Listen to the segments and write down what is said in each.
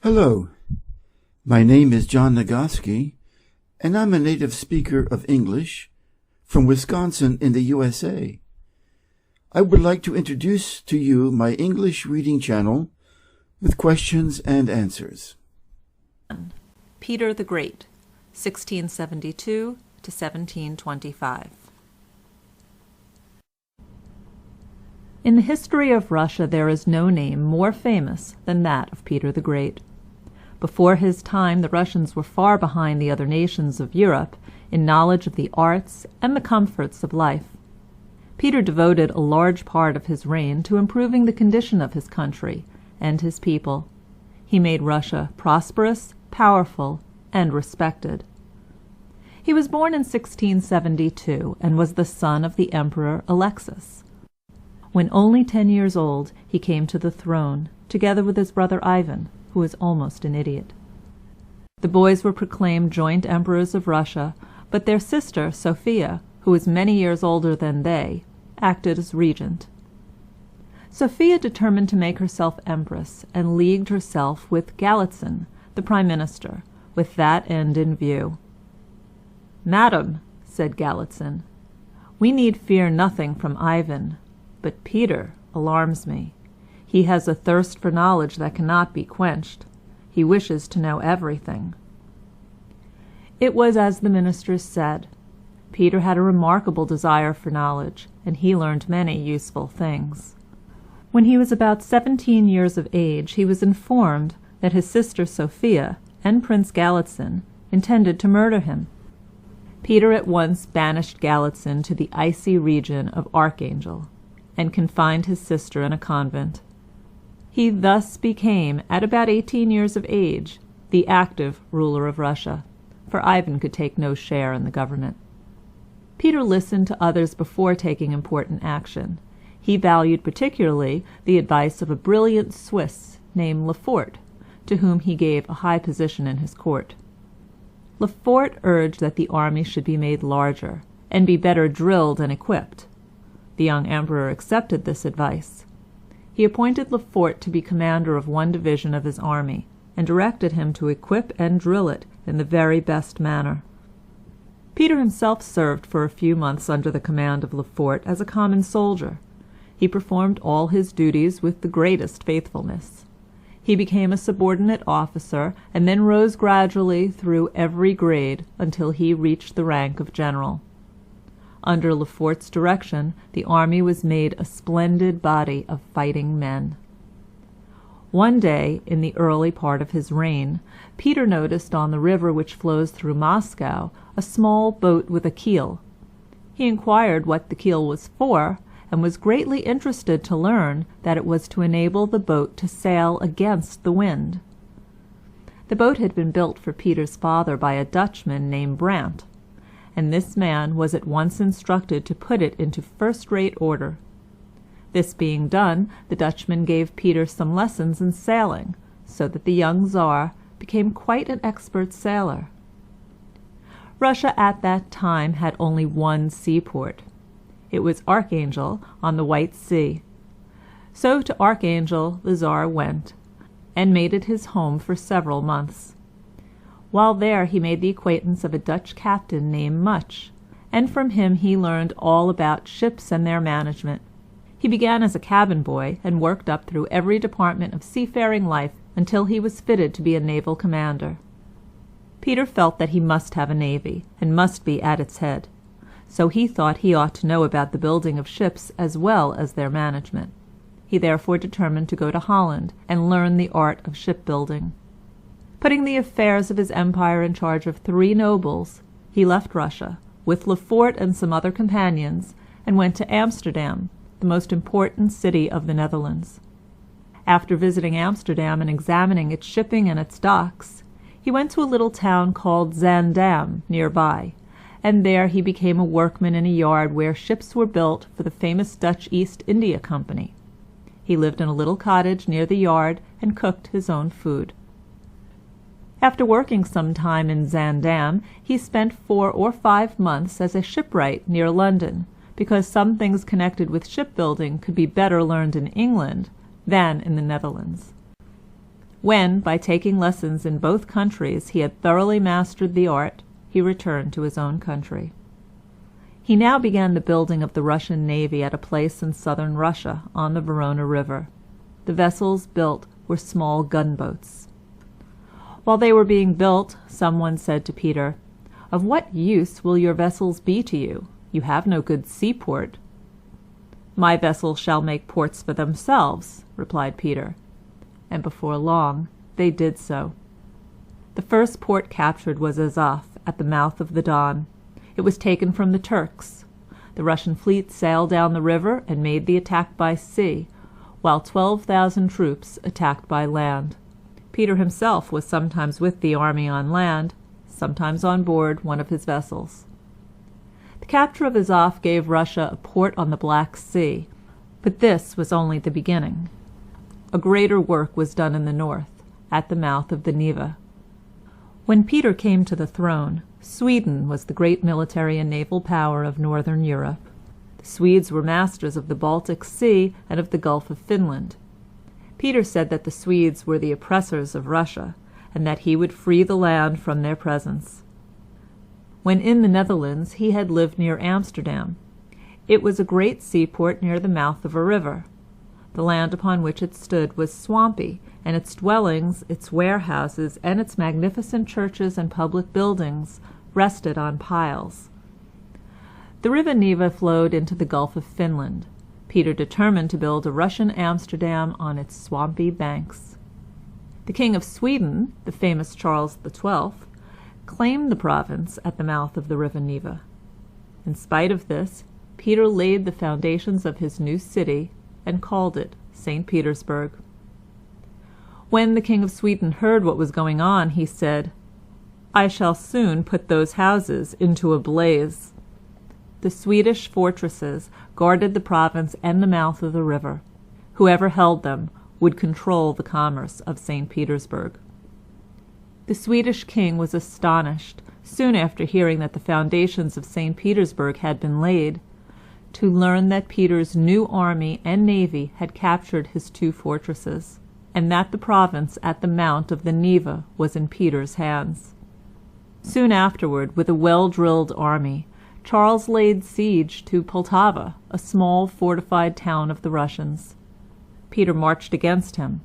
Hello, my name is John Nagoski, and I'm a native speaker of English from Wisconsin in the USA. I would like to introduce to you my English reading channel with questions and answers. Peter the Great, 1672 to 1725. In the history of Russia there is no name more famous than that of Peter the Great. Before his time the Russians were far behind the other nations of Europe in knowledge of the arts and the comforts of life. Peter devoted a large part of his reign to improving the condition of his country and his people. He made Russia prosperous, powerful, and respected. He was born in 1672 and was the son of the Emperor Alexis. When only 10 years old, he came to the throne, together with his brother Ivan, who was almost an idiot. The boys were proclaimed joint emperors of Russia, but their sister, Sophia, who was many years older than they, acted as regent. Sophia determined to make herself empress, and leagued herself with Galitzin, the prime minister, with that end in view. "Madam," said Galitzin, "we need fear nothing from Ivan, but Peter alarms me. He has a thirst for knowledge that cannot be quenched. He wishes to know everything." It was as the ministers said. Peter had a remarkable desire for knowledge, and he learned many useful things. When he was about 17 years of age, he was informed that his sister Sophia and Prince Galitzin intended to murder him. Peter at once banished Galitzin to the icy region of Archangel, and confined his sister in a convent. He thus became, at about 18 years of age, the active ruler of Russia, for Ivan could take no share in the government. Peter listened to others before taking important action. He valued particularly the advice of a brilliant Swiss named Lefort, to whom he gave a high position in his court. Lefort urged that the army should be made larger, and be better drilled and equipped. The young emperor accepted this advice. He appointed Lefort to be commander of one division of his army, and directed him to equip and drill it in the very best manner. Peter himself served for a few months under the command of Lefort as a common soldier. He performed all his duties with the greatest faithfulness. He became a subordinate officer, and then rose gradually through every grade until he reached the rank of general. Under Lefort's direction, the army was made a splendid body of fighting men. One day, in the early part of his reign, Peter noticed on the river which flows through Moscow a small boat with a keel. He inquired what the keel was for, and was greatly interested to learn that it was to enable the boat to sail against the wind. The boat had been built for Peter's father by a Dutchman named Brandt, and this man was at once instructed to put it into first-rate order. This being done, the Dutchman gave Peter some lessons in sailing, so that the young Tsar became quite an expert sailor. Russia at that time had only one seaport. It was Archangel on the White Sea. So to Archangel the Tsar went, and made it his home for several months. While there he made the acquaintance of a Dutch captain named Much, and from him he learned all about ships and their management. He began as a cabin boy, and worked up through every department of seafaring life until he was fitted to be a naval commander. Peter felt that he must have a navy, and must be at its head, so he thought he ought to know about the building of ships as well as their management. He therefore determined to go to Holland and learn the art of shipbuilding. Putting the affairs of his empire in charge of 3 nobles, he left Russia, with Lefort and some other companions, and went to Amsterdam, the most important city of the Netherlands. After visiting Amsterdam and examining its shipping and its docks, he went to a little town called Zaandam nearby, and there he became a workman in a yard where ships were built for the famous Dutch East India Company. He lived in a little cottage near the yard and cooked his own food. After working some time in Zaandam, he spent 4 or 5 months as a shipwright near London, because some things connected with shipbuilding could be better learned in England than in the Netherlands. When, by taking lessons in both countries, he had thoroughly mastered the art, he returned to his own country. He now began the building of the Russian navy at a place in southern Russia on the Verona River. The vessels built were small gunboats. While they were being built, someone said to Peter, "Of what use will your vessels be to you? You have no good seaport." "My vessels shall make ports for themselves," replied Peter, and before long they did so. The first port captured was Azov, at the mouth of the Don. It was taken from the Turks. The Russian fleet sailed down the river and made the attack by sea, while 12,000 troops attacked by land. Peter himself was sometimes with the army on land, sometimes on board one of his vessels. The capture of Azov gave Russia a port on the Black Sea, but this was only the beginning. A greater work was done in the north, at the mouth of the Neva. When Peter came to the throne, Sweden was the great military and naval power of northern Europe. The Swedes were masters of the Baltic Sea and of the Gulf of Finland. Peter said that the Swedes were the oppressors of Russia, and that he would free the land from their presence. When in the Netherlands, he had lived near Amsterdam. It was a great seaport near the mouth of a river. The land upon which it stood was swampy, and its dwellings, its warehouses, and its magnificent churches and public buildings rested on piles. The river Neva flowed into the Gulf of Finland. Peter determined to build a Russian Amsterdam on its swampy banks. The King of Sweden, the famous Charles XII, claimed the province at the mouth of the river Neva. In spite of this, Peter laid the foundations of his new city and called it St. Petersburg. When the King of Sweden heard what was going on, he said, "I shall soon put those houses into a blaze." The Swedish fortresses guarded the province and the mouth of the river. Whoever held them would control the commerce of St. Petersburg. The Swedish king was astonished, soon after hearing that the foundations of St. Petersburg had been laid, to learn that Peter's new army and navy had captured his two fortresses, and that the province at the mouth of the Neva was in Peter's hands. Soon afterward, with a well-drilled army, Charles laid siege to Poltava, a small fortified town of the Russians. Peter marched against him.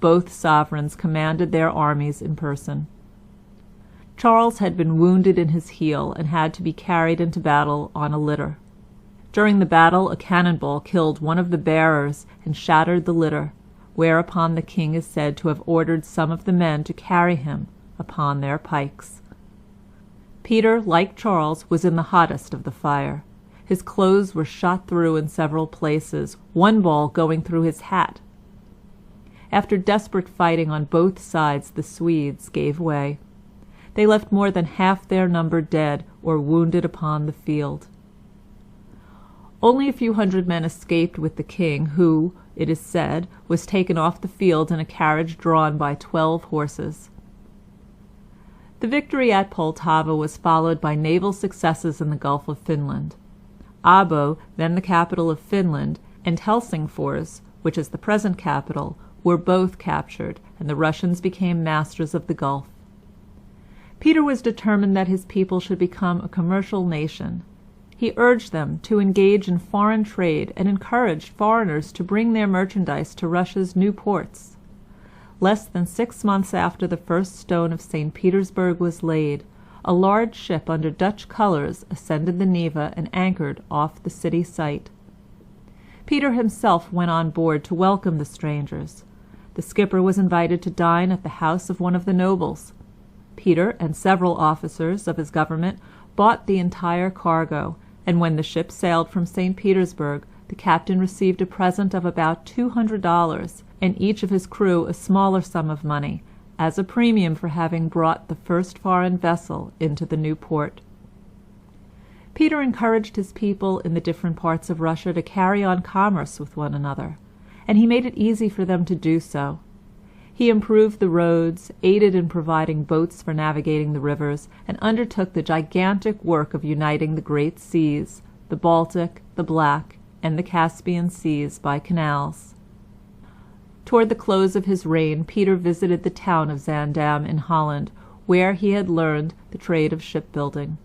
Both sovereigns commanded their armies in person. Charles had been wounded in his heel and had to be carried into battle on a litter. During the battle, a cannonball killed one of the bearers and shattered the litter, whereupon the king is said to have ordered some of the men to carry him upon their pikes. Peter, like Charles, was in the hottest of the fire. His clothes were shot through in several places, one ball going through his hat. After desperate fighting on both sides, the Swedes gave way. They left more than half their number dead or wounded upon the field. Only a few hundred men escaped with the king, who, it is said, was taken off the field in a carriage drawn by 12 horses. The victory at Poltava was followed by naval successes in the Gulf of Finland. Abo, then the capital of Finland, and Helsingfors, which is the present capital, were both captured, and the Russians became masters of the Gulf. Peter was determined that his people should become a commercial nation. He urged them to engage in foreign trade and encouraged foreigners to bring their merchandise to Russia's new ports. Less than 6 months after the first stone of St. Petersburg was laid, a large ship under Dutch colors ascended the Neva and anchored off the city site. Peter himself went on board to welcome the strangers. The skipper was invited to dine at the house of one of the nobles. Peter and several officers of his government bought the entire cargo, and when the ship sailed from St. Petersburg, the captain received a present of about $200, and each of his crew a smaller sum of money, as a premium for having brought the first foreign vessel into the new port. Peter encouraged his people in the different parts of Russia to carry on commerce with one another, and he made it easy for them to do so. He improved the roads, aided in providing boats for navigating the rivers, and undertook the gigantic work of uniting the great seas, the Baltic, the Black, and the Caspian seas by canals. Toward the close of his reign, Peter visited the town of Zaandam in Holland, where he had learned the trade of shipbuilding.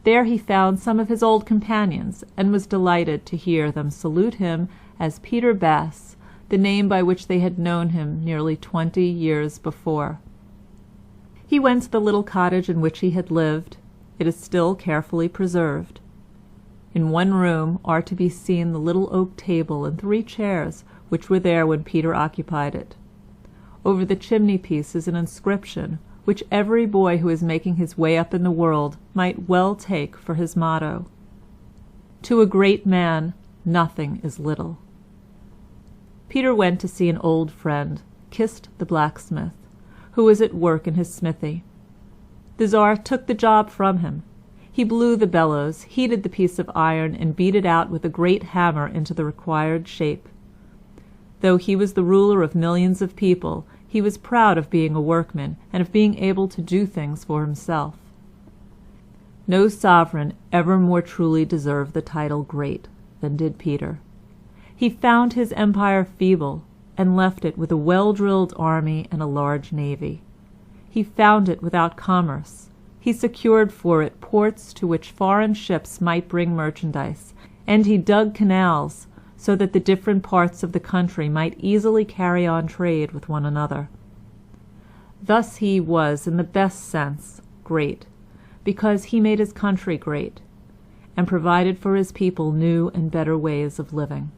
There he found some of his old companions, and was delighted to hear them salute him as Peter Bas, the name by which they had known him nearly 20 years before. He went to the little cottage in which he had lived. It is still carefully preserved. In one room are to be seen the little oak table and 3 chairs which were there when Peter occupied it. Over the chimney-piece is an inscription which every boy who is making his way up in the world might well take for his motto: "To a great man, nothing is little." Peter went to see an old friend, Kist the blacksmith, who was at work in his smithy. The Tsar took the job from him. He blew the bellows, heated the piece of iron, and beat it out with a great hammer into the required shape. Though he was the ruler of millions of people, he was proud of being a workman and of being able to do things for himself. No sovereign ever more truly deserved the title great than did Peter. He found his empire feeble, and left it with a well-drilled army and a large navy. He found it without commerce. He secured for it ports to which foreign ships might bring merchandise, and he dug canals so that the different parts of the country might easily carry on trade with one another. Thus he was, in the best sense, great, because he made his country great, and provided for his people new and better ways of living.